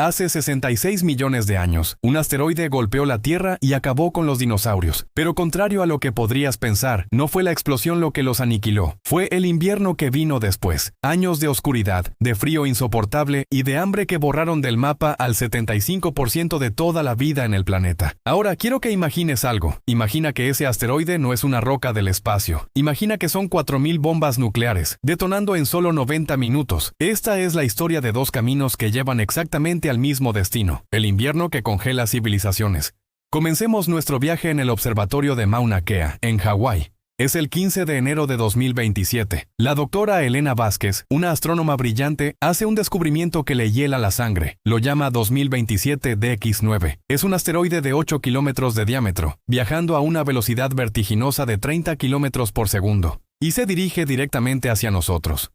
Hace 66 millones de años, un asteroide golpeó la Tierra y acabó con los dinosaurios. Pero contrario a lo que podrías pensar, no fue la explosión lo que los aniquiló. Fue el invierno que vino después. Años de oscuridad, de frío insoportable y de hambre que borraron del mapa al 75% de toda la vida en el planeta. Ahora quiero que imagines algo. Imagina que ese asteroide no es una roca del espacio. Imagina que son 4000 bombas nucleares, detonando en solo 90 minutos. Esta es la historia de dos caminos que llevan exactamente al mismo destino, el invierno que congela civilizaciones. Comencemos nuestro viaje en el observatorio de Mauna Kea, en Hawái. Es el 15 de enero de 2027. La doctora Elena Vázquez, una astrónoma brillante, hace un descubrimiento que le hiela la sangre. Lo llama 2027 DX9. Es un asteroide de 8 kilómetros de diámetro, viajando a una velocidad vertiginosa de 30 kilómetros por segundo, y se dirige directamente hacia nosotros.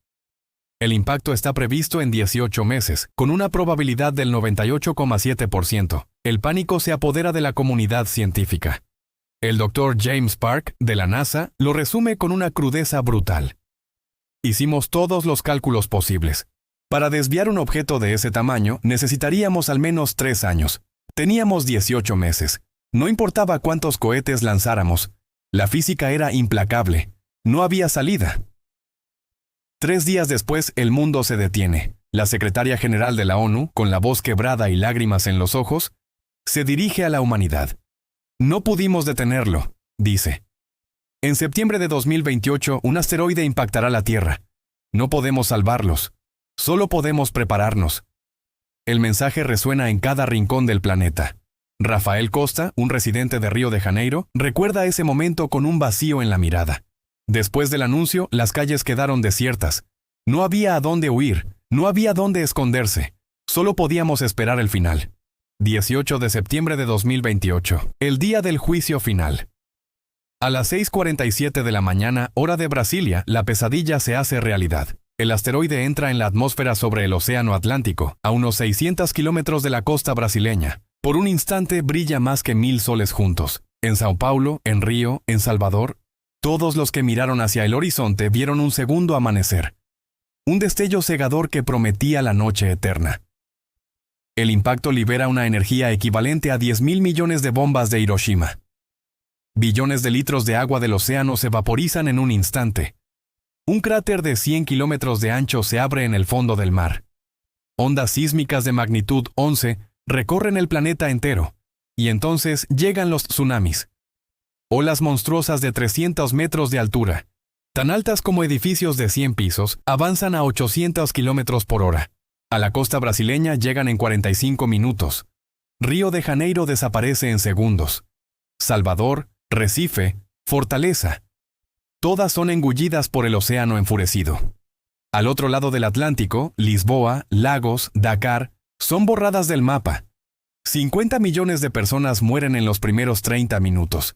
El impacto está previsto en 18 meses, con una probabilidad del 98,7%. El pánico se apodera de la comunidad científica. El Dr. James Park, de la NASA, lo resume con una crudeza brutal. Hicimos todos los cálculos posibles. Para desviar un objeto de ese tamaño, necesitaríamos al menos 3 años. Teníamos 18 meses. No importaba cuántos cohetes lanzáramos. La física era implacable. No había salida. 3 días después, el mundo se detiene. La secretaria general de la ONU, con la voz quebrada y lágrimas en los ojos, se dirige a la humanidad. No pudimos detenerlo, dice. En septiembre de 2028, un asteroide impactará la Tierra. No podemos salvarlos. Solo podemos prepararnos. El mensaje resuena en cada rincón del planeta. Rafael Costa, un residente de Río de Janeiro, recuerda ese momento con un vacío en la mirada. Después del anuncio, las calles quedaron desiertas. No había a dónde huir, no había dónde esconderse. Solo podíamos esperar el final. 18 de septiembre de 2028, el día del juicio final. A las 6:47 de la mañana, hora de Brasilia, la pesadilla se hace realidad. El asteroide entra en la atmósfera sobre el Océano Atlántico, a unos 600 kilómetros de la costa brasileña. Por un instante brilla más que 1000 soles juntos. En Sao Paulo, en Río, en Salvador, todos los que miraron hacia el horizonte vieron un segundo amanecer. Un destello cegador que prometía la noche eterna. El impacto libera una energía equivalente a 10.000 millones de bombas de Hiroshima. Billones de litros de agua del océano se vaporizan en un instante. Un cráter de 100 kilómetros de ancho se abre en el fondo del mar. Ondas sísmicas de magnitud 11 recorren el planeta entero. Y entonces llegan los tsunamis. Olas monstruosas de 300 metros de altura, tan altas como edificios de 100 pisos, avanzan a 800 kilómetros por hora. A la costa brasileña llegan en 45 minutos. Río de Janeiro desaparece en segundos. Salvador, Recife, Fortaleza. Todas son engullidas por el océano enfurecido. Al otro lado del Atlántico, Lisboa, Lagos, Dakar, son borradas del mapa. 50 millones de personas mueren en los primeros 30 minutos.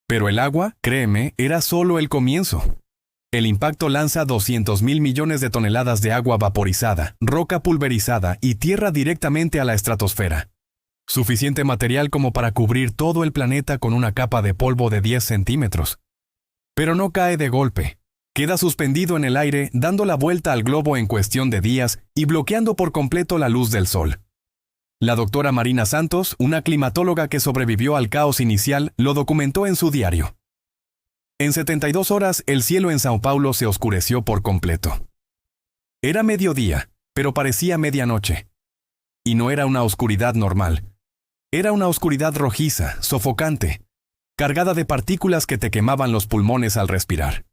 Pero el agua, créeme, era solo el comienzo. El impacto lanza 200.000 millones de toneladas de agua vaporizada, roca pulverizada y tierra directamente a la estratosfera. Suficiente material como para cubrir todo el planeta con una capa de polvo de 10 centímetros. Pero no cae de golpe. Queda suspendido en el aire, dando la vuelta al globo en cuestión de días y bloqueando por completo la luz del sol. La doctora Marina Santos, una climatóloga que sobrevivió al caos inicial, lo documentó en su diario. En 72 horas, el cielo en Sao Paulo se oscureció por completo. Era mediodía, pero parecía medianoche. Y no era una oscuridad normal. Era una oscuridad rojiza, sofocante, cargada de partículas que te quemaban los pulmones al respirar.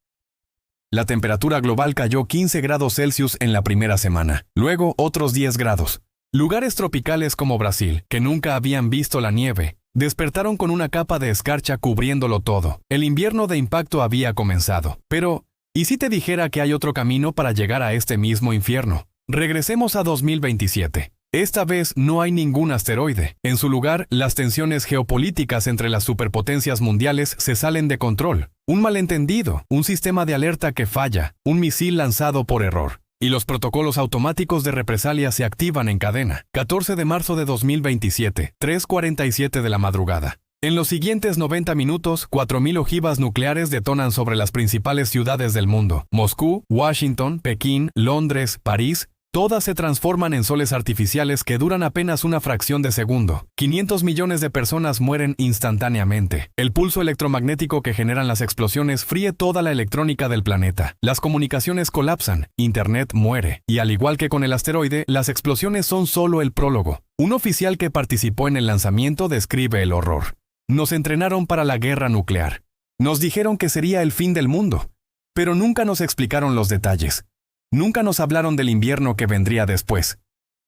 La temperatura global cayó 15 grados Celsius en la primera semana, luego otros 10 grados. Lugares tropicales como Brasil, que nunca habían visto la nieve, despertaron con una capa de escarcha cubriéndolo todo. El invierno de impacto había comenzado. Pero, ¿y si te dijera que hay otro camino para llegar a este mismo infierno? Regresemos a 2027. Esta vez no hay ningún asteroide. En su lugar, las tensiones geopolíticas entre las superpotencias mundiales se salen de control. Un malentendido, un sistema de alerta que falla, un misil lanzado por error. Y los protocolos automáticos de represalia se activan en cadena. 14 de marzo de 2027, 3:47 de la madrugada. En los siguientes 90 minutos, 4.000 ojivas nucleares detonan sobre las principales ciudades del mundo. Moscú, Washington, Pekín, Londres, París, Todas se transforman en soles artificiales que duran apenas una fracción de segundo. 500 millones de personas mueren instantáneamente. El pulso electromagnético que generan las explosiones fríe toda la electrónica del planeta. Las comunicaciones colapsan, Internet muere. Y al igual que con el asteroide, las explosiones son solo el prólogo. Un oficial que participó en el lanzamiento describe el horror. Nos entrenaron para la guerra nuclear. Nos dijeron que sería el fin del mundo. Pero nunca nos explicaron los detalles. Nunca nos hablaron del invierno que vendría después.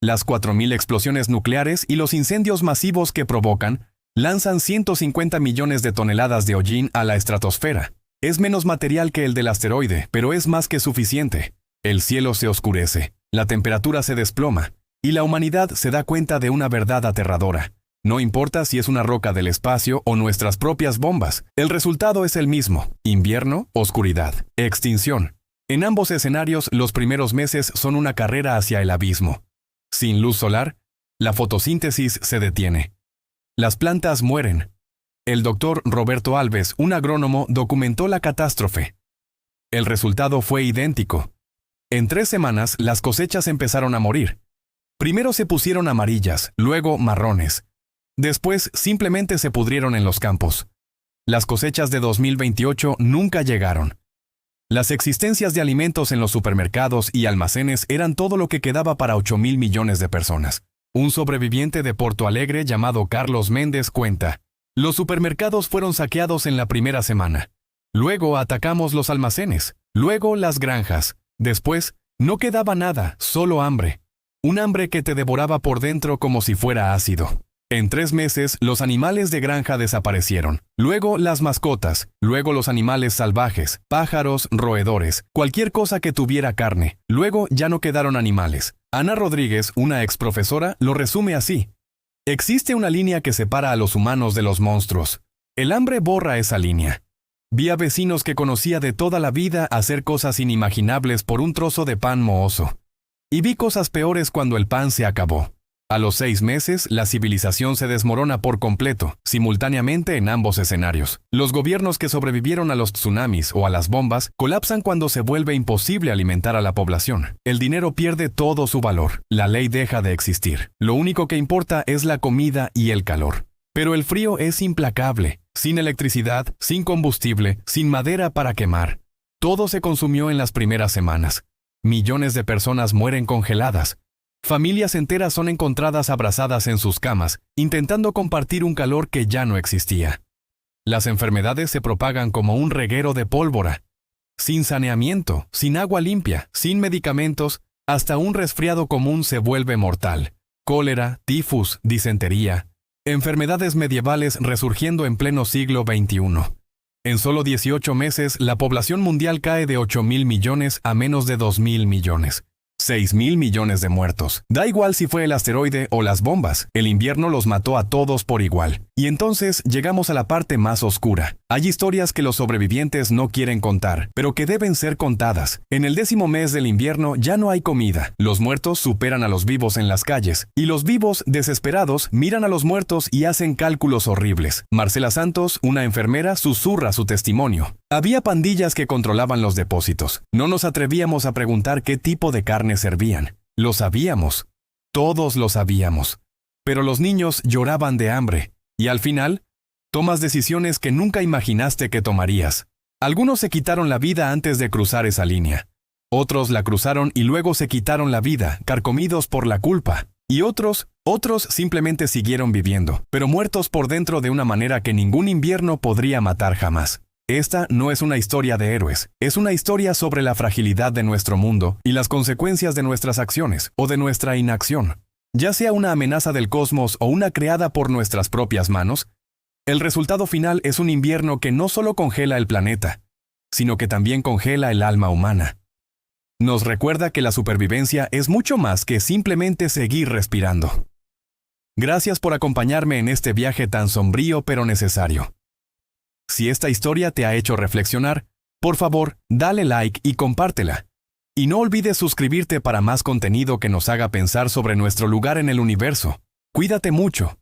Las 4.000 explosiones nucleares y los incendios masivos que provocan lanzan 150 millones de toneladas de hollín a la estratosfera. Es menos material que el del asteroide, pero es más que suficiente. El cielo se oscurece, la temperatura se desploma, y la humanidad se da cuenta de una verdad aterradora. No importa si es una roca del espacio o nuestras propias bombas, el resultado es el mismo: invierno, oscuridad, extinción. En ambos escenarios, los primeros meses son una carrera hacia el abismo. Sin luz solar, la fotosíntesis se detiene. Las plantas mueren. El doctor Roberto Alves, un agrónomo, documentó la catástrofe. El resultado fue idéntico. En 3 semanas, las cosechas empezaron a morir. Primero se pusieron amarillas, luego marrones. Después, simplemente se pudrieron en los campos. Las cosechas de 2028 nunca llegaron. Las existencias de alimentos en los supermercados y almacenes eran todo lo que quedaba para 8.000 millones de personas. Un sobreviviente de Porto Alegre llamado Carlos Méndez cuenta: los supermercados fueron saqueados en la primera semana. Luego atacamos los almacenes, luego las granjas. Después, no quedaba nada, solo hambre. Un hambre que te devoraba por dentro como si fuera ácido. En 3 meses, los animales de granja desaparecieron. Luego las mascotas, luego los animales salvajes, pájaros, roedores, cualquier cosa que tuviera carne. Luego ya no quedaron animales. Ana Rodríguez, una ex profesora, lo resume así: existe una línea que separa a los humanos de los monstruos. El hambre borra esa línea. Vi a vecinos que conocía de toda la vida hacer cosas inimaginables por un trozo de pan mohoso. Y vi cosas peores cuando el pan se acabó. A los 6 meses, la civilización se desmorona por completo, simultáneamente en ambos escenarios. Los gobiernos que sobrevivieron a los tsunamis o a las bombas colapsan cuando se vuelve imposible alimentar a la población. El dinero pierde todo su valor. La ley deja de existir. Lo único que importa es la comida y el calor. Pero el frío es implacable. Sin electricidad, sin combustible, sin madera para quemar. Todo se consumió en las primeras semanas. Millones de personas mueren congeladas. Familias enteras son encontradas abrazadas en sus camas, intentando compartir un calor que ya no existía. Las enfermedades se propagan como un reguero de pólvora. Sin saneamiento, sin agua limpia, sin medicamentos, hasta un resfriado común se vuelve mortal. Cólera, tifus, disentería. Enfermedades medievales resurgiendo en pleno siglo XXI. En solo 18 meses, la población mundial cae de 8.000 millones a menos de 2.000 millones. 6.000 millones de muertos. Da igual si fue el asteroide o las bombas, el invierno los mató a todos por igual. Y entonces llegamos a la parte más oscura. Hay historias que los sobrevivientes no quieren contar, pero que deben ser contadas. En el 10º mes del invierno ya no hay comida. Los muertos superan a los vivos en las calles, y los vivos, desesperados, miran a los muertos y hacen cálculos horribles. Marcela Santos, una enfermera, susurra su testimonio. Había pandillas que controlaban los depósitos. No nos atrevíamos a preguntar qué tipo de carne servían. Lo sabíamos. Todos lo sabíamos. Pero los niños lloraban de hambre. Y al final, tomas decisiones que nunca imaginaste que tomarías. Algunos se quitaron la vida antes de cruzar esa línea. Otros la cruzaron y luego se quitaron la vida, carcomidos por la culpa. Y otros simplemente siguieron viviendo, pero muertos por dentro de una manera que ningún invierno podría matar jamás. Esta no es una historia de héroes, es una historia sobre la fragilidad de nuestro mundo y las consecuencias de nuestras acciones o de nuestra inacción. Ya sea una amenaza del cosmos o una creada por nuestras propias manos, el resultado final es un invierno que no solo congela el planeta, sino que también congela el alma humana. Nos recuerda que la supervivencia es mucho más que simplemente seguir respirando. Gracias por acompañarme en este viaje tan sombrío pero necesario. Si esta historia te ha hecho reflexionar, por favor, dale like y compártela. Y no olvides suscribirte para más contenido que nos haga pensar sobre nuestro lugar en el universo. Cuídate mucho.